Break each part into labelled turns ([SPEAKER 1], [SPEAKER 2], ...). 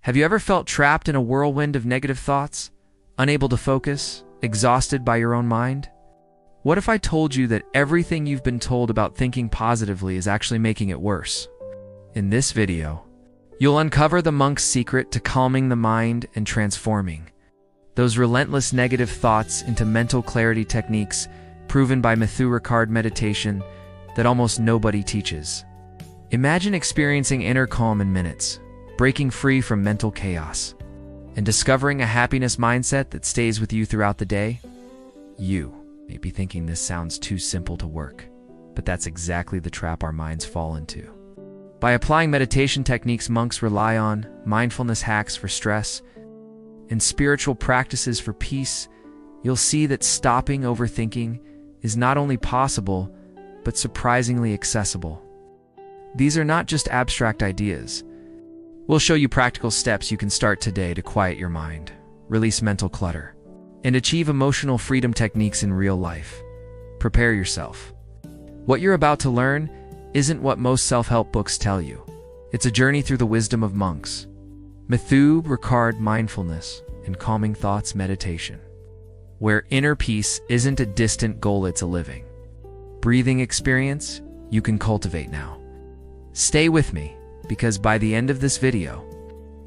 [SPEAKER 1] Have you ever felt trapped in a whirlwind of negative thoughts, unable to focus, exhausted by your own mind? What if I told you that everything you've been told about thinking positively is actually making it worse? In this video, you'll uncover the monk's secret to calming the mind and transforming those relentless negative thoughts into mental clarity techniques proven by Matthieu Ricard meditation that almost nobody teaches. Imagine experiencing inner calm in minutes, breaking free from mental chaos, and discovering a happiness mindset that stays with you throughout the day. You may be thinking this sounds too simple to work, but that's exactly the trap our minds fall into. By applying meditation techniques monks rely on, mindfulness hacks for stress, and spiritual practices for peace, you'll see that stopping overthinking is not only possible, but surprisingly accessible. These are not just abstract ideas. We'll show you practical steps you can start today to quiet your mind, release mental clutter, and achieve emotional freedom techniques in real life. Prepare yourself. What you're about to learn isn't what most self-help books tell you. It's a journey through the wisdom of monks. Matthieu Ricard mindfulness and calming thoughts meditation, where inner peace isn't a distant goal, it's a living, breathing experience you can cultivate now. Stay with me, because by the end of this video,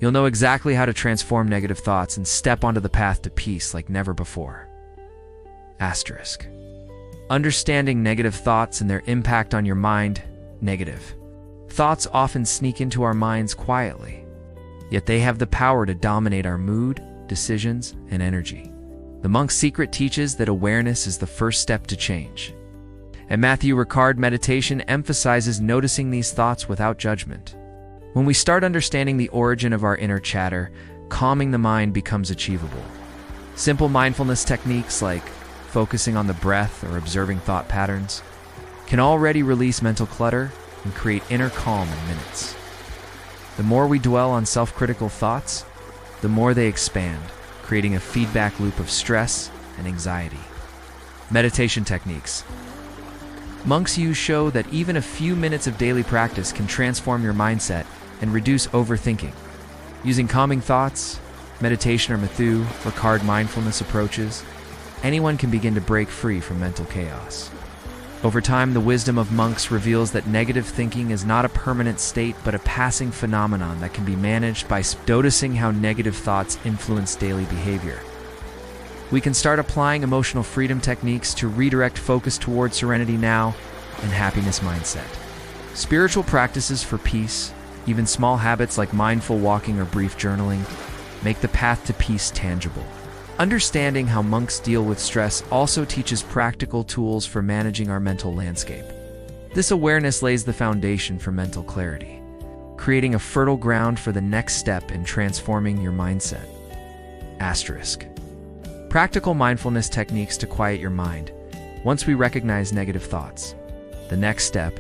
[SPEAKER 1] you'll know exactly how to transform negative thoughts and step onto the path to peace like never before. Asterisk. Understanding negative thoughts and their impact on your mind. Negative thoughts often sneak into our minds quietly, yet they have the power to dominate our mood, decisions, and energy. The monk's secret teaches that awareness is the first step to change. And Matthieu Ricard meditation emphasizes noticing these thoughts without judgment. When we start understanding the origin of our inner chatter, calming the mind becomes achievable. Simple mindfulness techniques like focusing on the breath or observing thought patterns can already release mental clutter and create inner calm in minutes. The more we dwell on self-critical thoughts, the more they expand, creating a feedback loop of stress and anxiety. Meditation techniques. Monks use show that even a few minutes of daily practice can transform your mindset and reduce overthinking. Using calming thoughts, meditation, or Matthieu Ricard mindfulness approaches, anyone can begin to break free from mental chaos. Over time, the wisdom of monks reveals that negative thinking is not a permanent state but a passing phenomenon that can be managed by noticing how negative thoughts influence daily behavior. We can start applying emotional freedom techniques to redirect focus toward serenity now and happiness mindset. Spiritual practices for peace, even small habits like mindful walking or brief journaling, make the path to peace tangible. Understanding how monks deal with stress also teaches practical tools for managing our mental landscape. This awareness lays the foundation for mental clarity, creating a fertile ground for the next step in transforming your mindset. Asterisk. Practical mindfulness techniques to quiet your mind. Once we recognize negative thoughts, the next step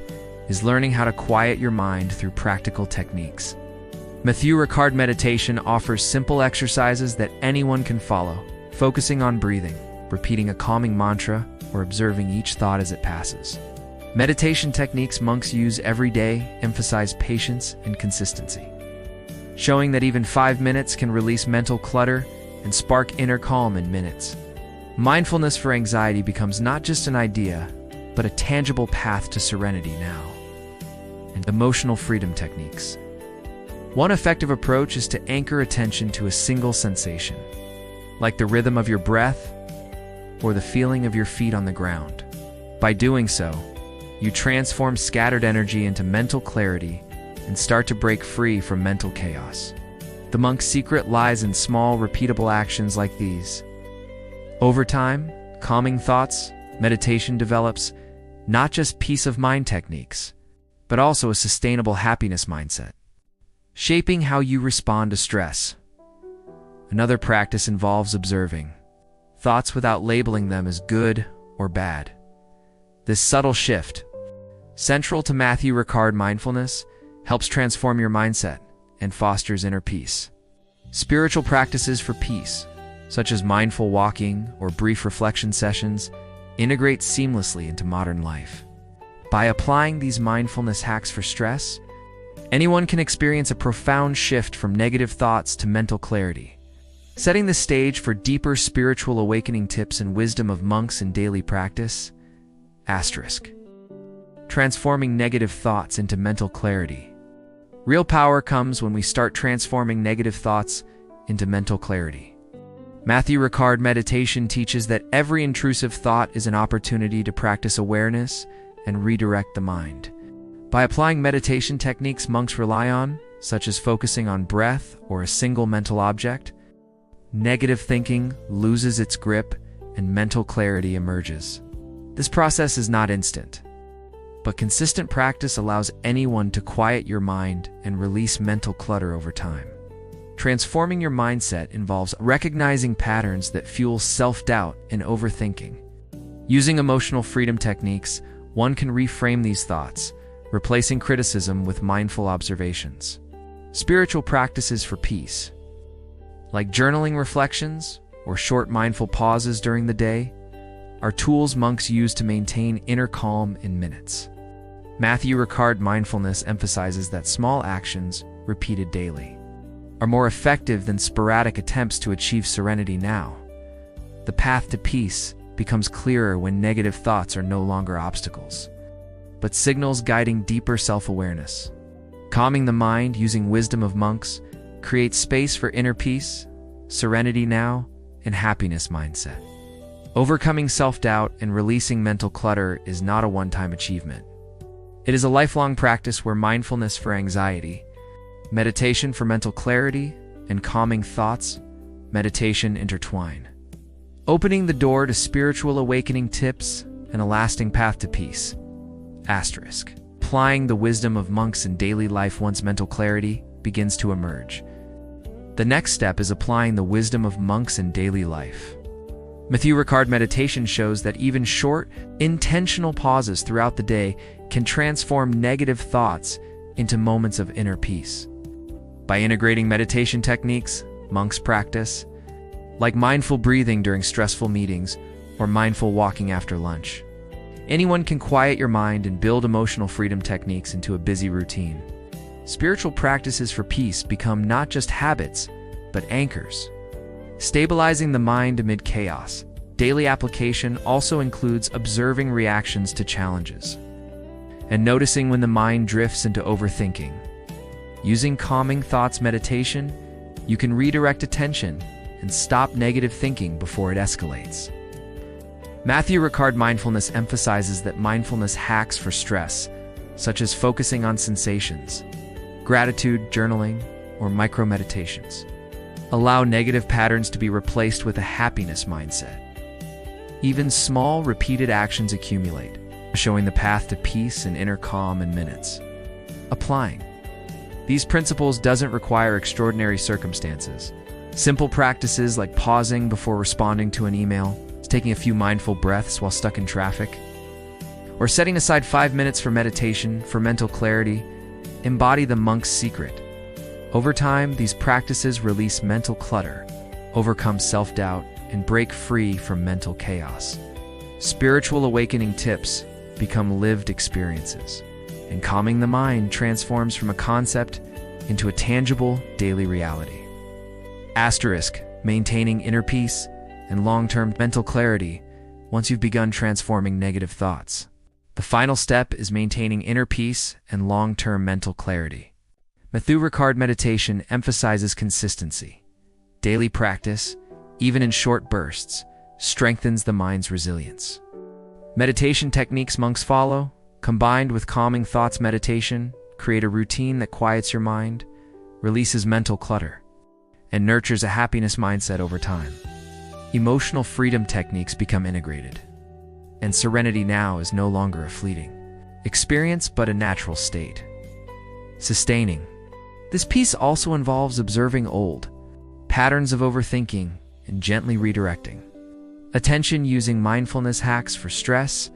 [SPEAKER 1] is learning how to quiet your mind through practical techniques. Matthieu Ricard meditation offers simple exercises that anyone can follow, focusing on breathing, repeating a calming mantra, or observing each thought as it passes. Meditation techniques monks use every day emphasize patience and consistency, showing that even 5 minutes can release mental clutter and spark inner calm in minutes. Mindfulness for anxiety becomes not just an idea, but a tangible path to serenity now. And emotional freedom techniques. One effective approach is to anchor attention to a single sensation, like the rhythm of your breath or the feeling of your feet on the ground. By doing so, you transform scattered energy into mental clarity and start to break free from mental chaos. The monk's secret lies in small, repeatable actions like these. Over time, calming thoughts, meditation develops not just peace of mind techniques, but also a sustainable happiness mindset. Shaping how you respond to stress. Another practice involves observing thoughts without labeling them as good or bad. This subtle shift, central to Matthieu Ricard mindfulness, helps transform your mindset and fosters inner peace. Spiritual practices for peace, such as mindful walking or brief reflection sessions, integrate seamlessly into modern life. By applying these mindfulness hacks for stress, Anyone can experience a profound shift from negative thoughts to mental clarity. Setting the stage for deeper spiritual awakening tips and wisdom of monks in daily practice. Transforming negative thoughts into mental clarity. Real power comes when we start transforming negative thoughts into mental clarity. Matthieu Ricard meditation teaches that every intrusive thought is an opportunity to practice awareness and redirect the mind. By applying meditation techniques monks rely on, such as focusing on breath or a single mental object, negative thinking loses its grip and mental clarity emerges. This process is not instant, but consistent practice allows anyone to quiet your mind and release mental clutter over time. Transforming your mindset involves recognizing patterns that fuel self-doubt and overthinking. Using emotional freedom techniques, one can reframe these thoughts, replacing criticism with mindful observations. Spiritual practices for peace, like journaling reflections or short mindful pauses during the day, are tools monks use to maintain inner calm in minutes. Matthieu Ricard mindfulness emphasizes that small actions, repeated daily, are more effective than sporadic attempts to achieve serenity now. The path to peace becomes clearer when negative thoughts are no longer obstacles, but signals guiding deeper self-awareness. Calming the mind using wisdom of monks creates space for inner peace, serenity now, and happiness mindset. Overcoming self-doubt and releasing mental clutter is not a one-time achievement. It is a lifelong practice where mindfulness for anxiety, meditation for mental clarity, and calming thoughts, meditation intertwine, opening the door to spiritual awakening tips and a lasting path to peace. Applying the wisdom of monks in daily life once mental clarity begins to emerge. The next step is applying the wisdom of monks in daily life. Matthieu Ricard meditation shows that even short, intentional pauses throughout the day can transform negative thoughts into moments of inner peace. By integrating meditation techniques, monks practice, like mindful breathing during stressful meetings or mindful walking after lunch, anyone can quiet your mind and build emotional freedom techniques into a busy routine. Spiritual practices for peace become not just habits, but anchors, stabilizing the mind amid chaos. Daily application also includes observing reactions to challenges and noticing when the mind drifts into overthinking. Using calming thoughts meditation, you can redirect attention and stop negative thinking before it escalates. Matthieu Ricard mindfulness emphasizes that mindfulness hacks for stress, such as focusing on sensations, gratitude, journaling, or micro-meditations, allow negative patterns to be replaced with a happiness mindset. Even small, repeated actions accumulate, showing the path to peace and inner calm in minutes. Applying these principles doesn't require extraordinary circumstances. Simple practices like pausing before responding to an email, taking a few mindful breaths while stuck in traffic, or setting aside 5 minutes for meditation for mental clarity embody the monk's secret. Over time, these practices release mental clutter, overcome self-doubt, and break free from mental chaos. Spiritual awakening tips become lived experiences, and calming the mind transforms from a concept into a tangible daily reality. Maintaining inner peace and long-term mental clarity once you've begun transforming negative thoughts. The final step is maintaining inner peace and long-term mental clarity. Matthieu Ricard meditation emphasizes consistency. Daily practice, even in short bursts, strengthens the mind's resilience. Meditation techniques monks follow, combined with calming thoughts meditation, create a routine that quiets your mind, releases mental clutter, and nurtures a happiness mindset over time. Emotional freedom techniques become integrated, and serenity now is no longer a fleeting experience but a natural state. Sustaining. This piece also involves observing old patterns of overthinking and gently redirecting attention using mindfulness hacks for stress.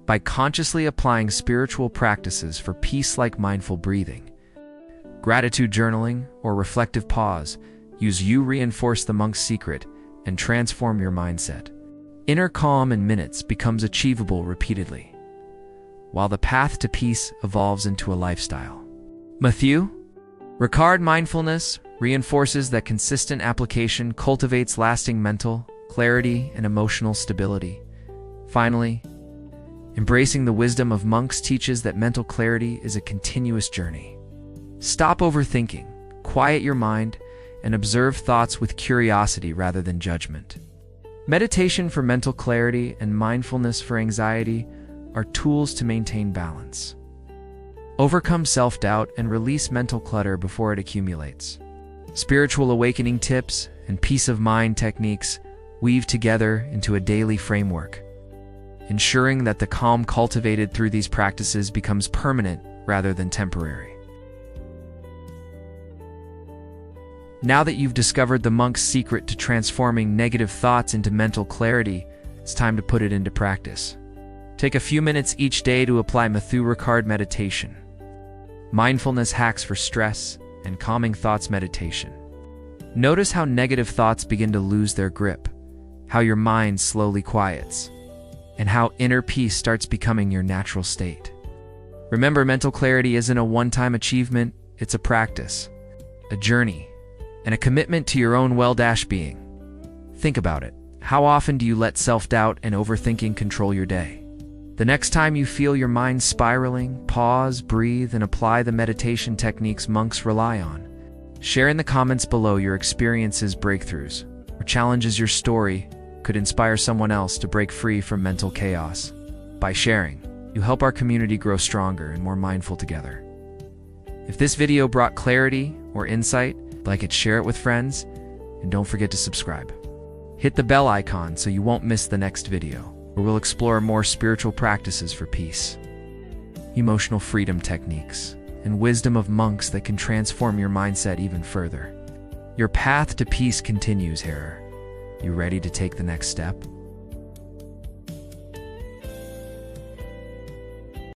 [SPEAKER 1] By consciously applying spiritual practices for peace like mindful breathing, gratitude journaling, or reflective pause, you reinforce the monk's secret and transform your mindset. Inner calm in minutes becomes achievable repeatedly, while the path to peace evolves into a lifestyle. Matthieu Ricard mindfulness reinforces that consistent application cultivates lasting mental clarity and emotional stability. Finally, embracing the wisdom of monks teaches that mental clarity is a continuous journey. Stop overthinking, quiet your mind, and observe thoughts with curiosity rather than judgment. Meditation for mental clarity and mindfulness for anxiety are tools to maintain balance. Overcome self-doubt and release mental clutter before it accumulates. Spiritual awakening tips and peace of mind techniques weave together into a daily framework, ensuring that the calm cultivated through these practices becomes permanent rather than temporary. Now that you've discovered the monk's secret to transforming negative thoughts into mental clarity, it's time to put it into practice. Take a few minutes each day to apply Matthieu Ricard meditation, mindfulness hacks for stress, and calming thoughts meditation. Notice how negative thoughts begin to lose their grip, how your mind slowly quiets, and how inner peace starts becoming your natural state. Remember, mental clarity isn't a one-time achievement, it's a practice, a journey, and a commitment to your own well-being. Think about it. How often do you let self-doubt and overthinking control your day? The next time you feel your mind spiraling, pause, breathe, and apply the meditation techniques monks rely on. Share in the comments below your experiences, breakthroughs, or challenges. Your story could inspire someone else to break free from mental chaos. By sharing, you help our community grow stronger and more mindful together. If this video brought clarity or insight, like it, share it with friends, and don't forget to subscribe. Hit the bell icon so you won't miss the next video, where we'll explore more spiritual practices for peace, emotional freedom techniques, and wisdom of monks that can transform your mindset even further. Your path to peace continues here. You ready to take the next step?